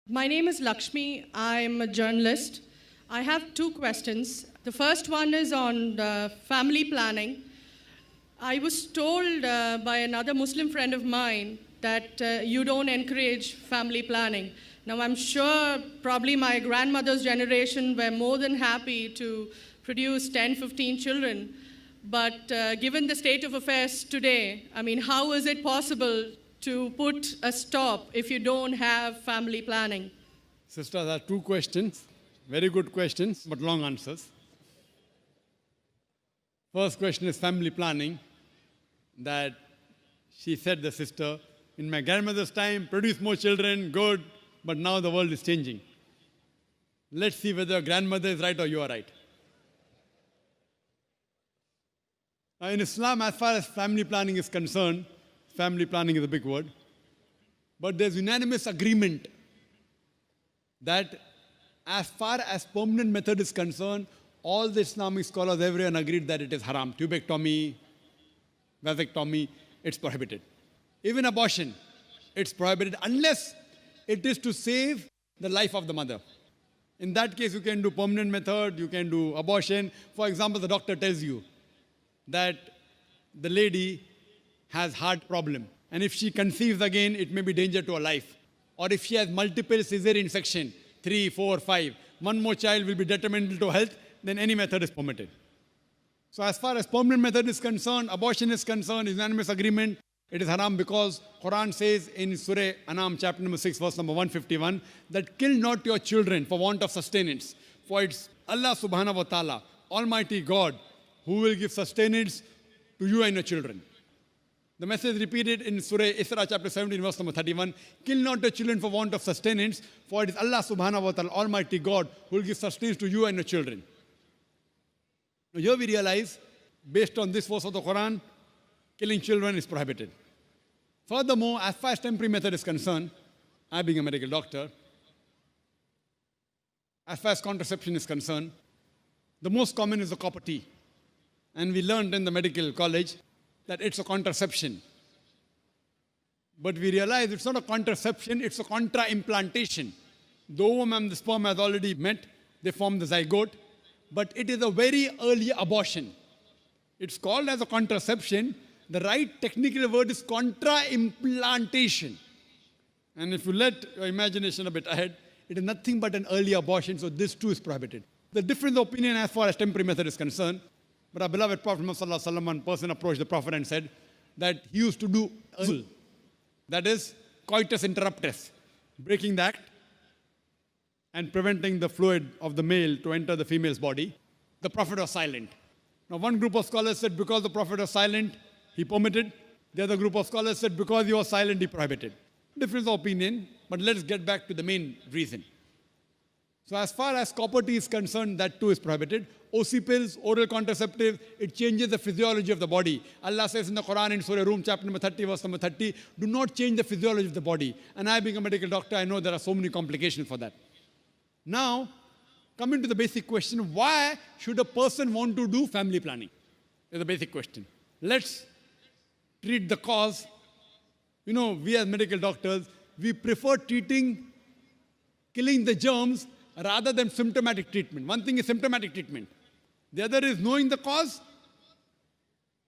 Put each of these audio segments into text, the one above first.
My name is Lakshmi. I'm a journalist. I have two questions. The first one is on family planning. I was told by another Muslim friend of mine that you don't encourage family planning. Now, I'm sure probably my grandmother's generation were more than happy to produce 10, 15 children. But given the state of affairs today, I mean, how is it possible to put a stop if you don't have family planning? Sister, there are two questions. Very good questions, but long answers. First question is family planning. That she said, the sister, in my grandmother's time, produce more children, good, but now the world is changing. Let's see whether your grandmother is right or you are right. Now, in Islam, as far as family planning is concerned, family planning is a big word, but there's unanimous agreement that as far as permanent method is concerned, all the Islamic scholars, everyone agreed that it is haram. Tubectomy, vasectomy, it's prohibited. Even abortion, it's prohibited unless it is to save the life of the mother. In that case, you can do permanent method, you can do abortion. For example, the doctor tells you that the lady has heart problem, and if she conceives again, it may be danger to her life. Or if she has multiple cesarean section, 3, 4, 5, one more child will be detrimental to health, then any method is permitted. So as far as permanent method is concerned, abortion is concerned, unanimous agreement, it is haram because Quran says in Surah Anam chapter number 6 verse number 151 that kill not your children for want of sustenance. For it's Allah subhanahu wa ta'ala, Almighty God, who will give sustenance to you and your children. The message repeated in Surah Isra chapter 17 verse number 31, kill not your children for want of sustenance, for it is Allah subhanahu wa ta'ala, Almighty God, who will give sustenance to you and your children. Now here we realize, based on this verse of the Quran, killing children is prohibited. Furthermore, as far as temporary method is concerned, I being a medical doctor, as far as contraception is concerned, the most common is the copper T. And we learned in the medical college that it's a contraception. But we realize it's not a contraception, it's a contra-implantation. The ovum and the sperm has already met, they form the zygote, but it is a very early abortion. It's called as a contraception. The right technical word is contra-implantation. And if you let your imagination a bit ahead, it is nothing but an early abortion, so this too is prohibited. The difference of opinion as far as temporary method is concerned, but our beloved Prophet Muhammad, one person approached the Prophet and said that he used to do uzl, that is coitus interruptus, breaking the act and preventing the fluid of the male to enter the female's body. The Prophet was silent. Now one group of scholars said because the Prophet was silent, he permitted. The other group of scholars said because he was silent, he prohibited. Difference of opinion, but let's get back to the main reason. So as far as copper T is concerned, that too is prohibited. OC pills, oral contraceptive, it changes the physiology of the body. Allah says in the Quran in Surah Rum, chapter number 30, verse number 30, do not change the physiology of the body. And I being a medical doctor, I know there are so many complications for that. Now, coming to the basic question, why should a person want to do family planning? Is the basic question. Let's treat the cause. You know, we as medical doctors, we prefer treating, killing the germs rather than symptomatic treatment. One thing is symptomatic treatment. The other is knowing the cause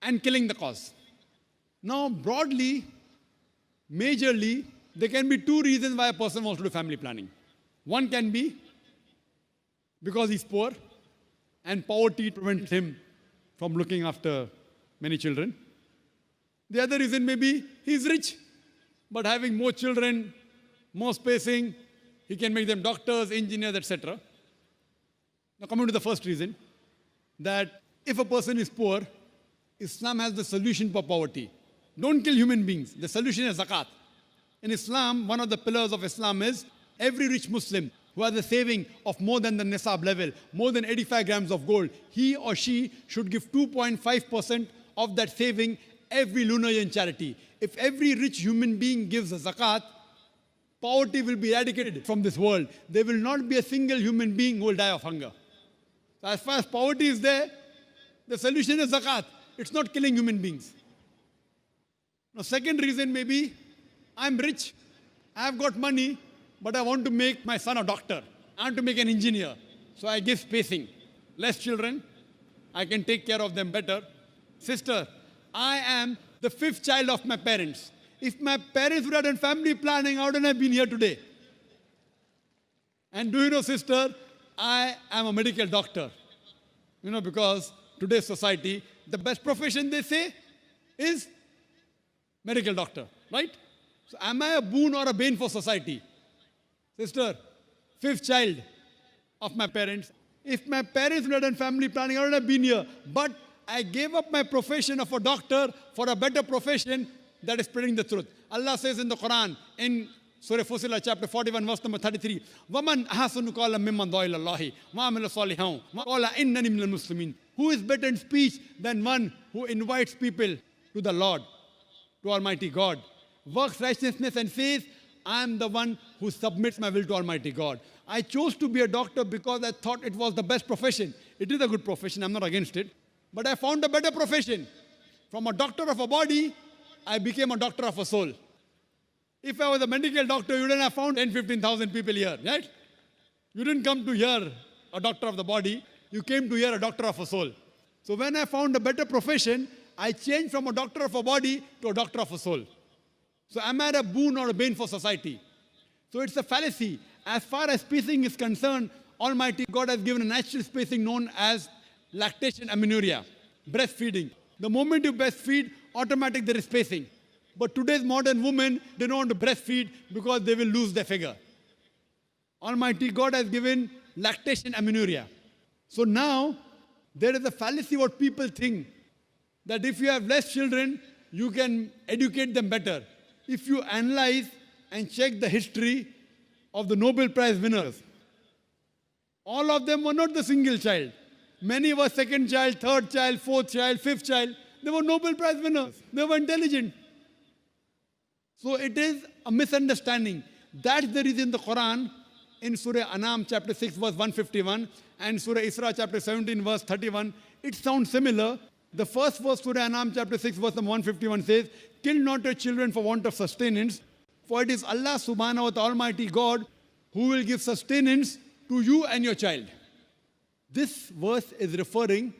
and killing the cause. Now, broadly, majorly, there can be two reasons why a person wants to do family planning. One can be because he's poor and poverty prevents him from looking after many children. The other reason may be he's rich, but having more children, more spacing, he can make them doctors, engineers, etc. Now coming to the first reason, that if a person is poor, Islam has the solution for poverty. Don't kill human beings. The solution is zakat. In Islam, one of the pillars of Islam is every rich Muslim who has a saving of more than the nisab level, more than 85 grams of gold, he or she should give 2.5% of that saving every lunar year in charity. If every rich human being gives a zakat, poverty will be eradicated from this world. There will not be a single human being who will die of hunger. So as far as poverty is there, the solution is zakat. It's not killing human beings. Now, second reason may be, I'm rich, I've got money, but I want to make my son a doctor. I want to make an engineer. So I give spacing. Less children, I can take care of them better. Sister, I am the fifth child of my parents. If my parents would have done family planning, I wouldn't have been here today. And do you know, sister, I am a medical doctor. You know, because today's society, the best profession they say is medical doctor, right? So am I a boon or a bane for society? Sister, fifth child of my parents. If my parents would have done family planning, I would have been here. But I gave up my profession of a doctor for a better profession that is spreading the truth. Allah says in the Quran, in Surah Fussilat, chapter 41, verse number 33, وَمَنْ أَحْسَنُ قَالًا مِمَّنْ دَعَا إِلَى اللَّهِ وَعَمِلَ صَالِحًا وَقَالَ إِنَّنِي مِنَ الْمُسْلِمِينَ. Who is better in speech than one who invites people to the Lord, to Almighty God, works righteousness and says, I am the one who submits my will to Almighty God. I chose to be a doctor because I thought it was the best profession. It is a good profession, I'm not against it. But I found a better profession. From a doctor of a body, I became a doctor of a soul. If I was a medical doctor, you wouldn't have found 10, 15,000 people here, right? You didn't come to hear a doctor of the body, you came to hear a doctor of a soul. So when I found a better profession, I changed from a doctor of a body to a doctor of a soul. So am I a boon or a bane for society? So it's a fallacy. As far as spacing is concerned, Almighty God has given a natural spacing known as lactation amenorrhea, breastfeeding. The moment you breastfeed, automatically there is spacing. But today's modern women, they don't want to breastfeed because they will lose their figure. Almighty God has given lactation amenorrhea. So now, there is a fallacy what people think, that if you have less children, you can educate them better. If you analyze and check the history of the Nobel Prize winners, all of them were not the single child. Many were second child, third child, fourth child, fifth child. They were Nobel Prize winners. They were intelligent. So it is a misunderstanding. That's the reason the Quran in Surah Anam chapter 6 verse 151 and Surah Isra chapter 17 verse 31, it sounds similar. The first verse, Surah Anam chapter 6 verse 151 says, kill not your children for want of sustenance, for it is Allah subhanahu wa ta'ala Almighty God who will give sustenance to you and your child. This verse is referring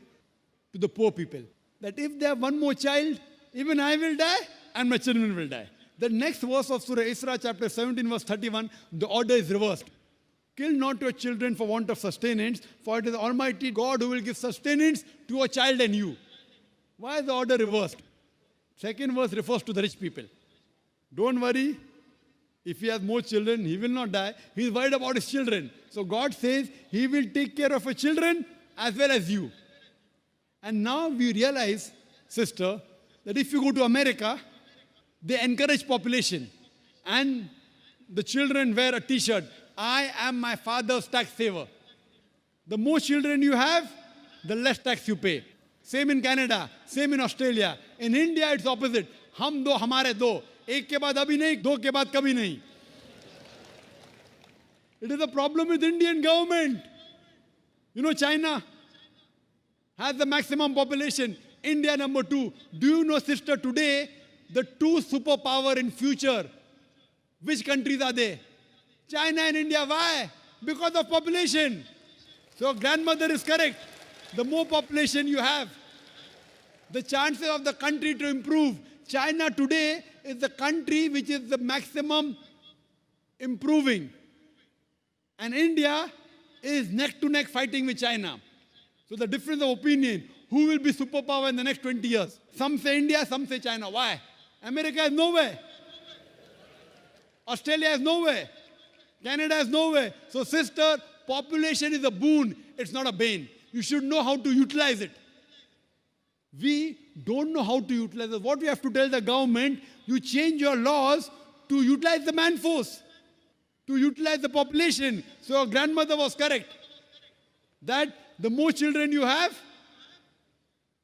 to the poor people. That if they have one more child, even I will die and my children will die. The next verse of Surah Isra chapter 17 verse 31, the order is reversed. Kill not your children for want of sustenance, for it is Almighty God who will give sustenance to a child and you. Why is the order reversed? Second verse refers to the rich people. Don't worry, if he has more children, he will not die. He is worried about his children. So God says he will take care of your children as well as you. And now we realize, sister, that if you go to America, they encourage population. And the children wear a t-shirt, I am my father's tax saver. The more children you have, the less tax you pay. Same in Canada, same in Australia. In India, it's opposite. Hum do, hamare do. एक के बाद अभी नहीं, दो के बाद कभी नहीं. It is a problem with Indian government. You know, China has the maximum population. India number 2. Do you know, sister, today, the two superpower in future, which countries are they? China and India. Why? Because of population. So grandmother is correct. The more population you have, the chances of the country to improve. China today is the country which is the maximum improving. And India is neck to neck fighting with China. So the difference of opinion, who will be superpower in the next 20 years? Some say India, some say China. Why? America is nowhere. Australia is nowhere. Canada is nowhere. So sister, population is a boon. It's not a bane. You should know how to utilize it. We don't know how to utilize it. What we have to tell the government, you change your laws to utilize the man force, to utilize the population. So your grandmother was correct. That the more children you have,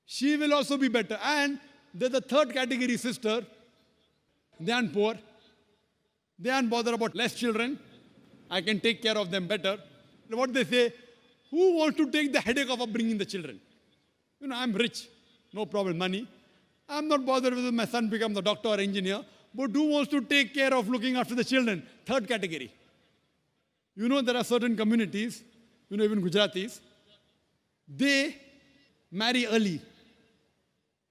she will also be better. And there's a third category, sister. They aren't poor. They aren't bothered about less children. I can take care of them better. What they say, who wants to take the headache of upbringing the children? You know, I'm rich. No problem, money. I'm not bothered whether my son becomes a doctor or engineer. But who wants to take care of looking after the children? Third category. You know, there are certain communities, you know, even Gujaratis, they marry early.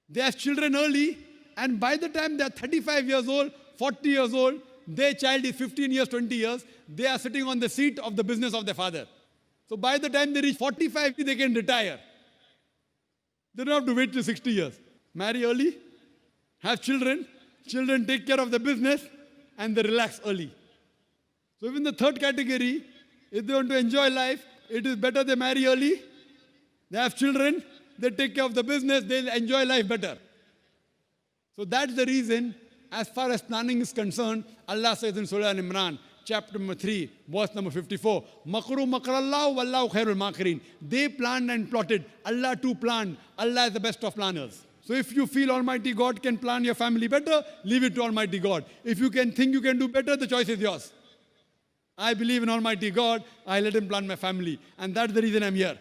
They have children early, and by the time they are 35 years old, 40 years old, their child is 15 years, 20 years, they are sitting on the seat of the business of their father. So by the time they reach 45, they can retire. They don't have to wait till 60 years. Marry early, have children, children take care of the business, and they relax early. So even the third category, if they want to enjoy life, it is better they marry early, they have children, they take care of the business, they'll enjoy life better. So that's the reason, as far as planning is concerned, Allah says in Surah Al-Imran, chapter number 3, verse number 54, Makru makrallahu wallahu khairul makirin. They planned and plotted. Allah too planned. Allah is the best of planners. So if you feel Almighty God can plan your family better, leave it to Almighty God. If you can think you can do better, the choice is yours. I believe in Almighty God, I let Him plan my family. And that's the reason I'm here.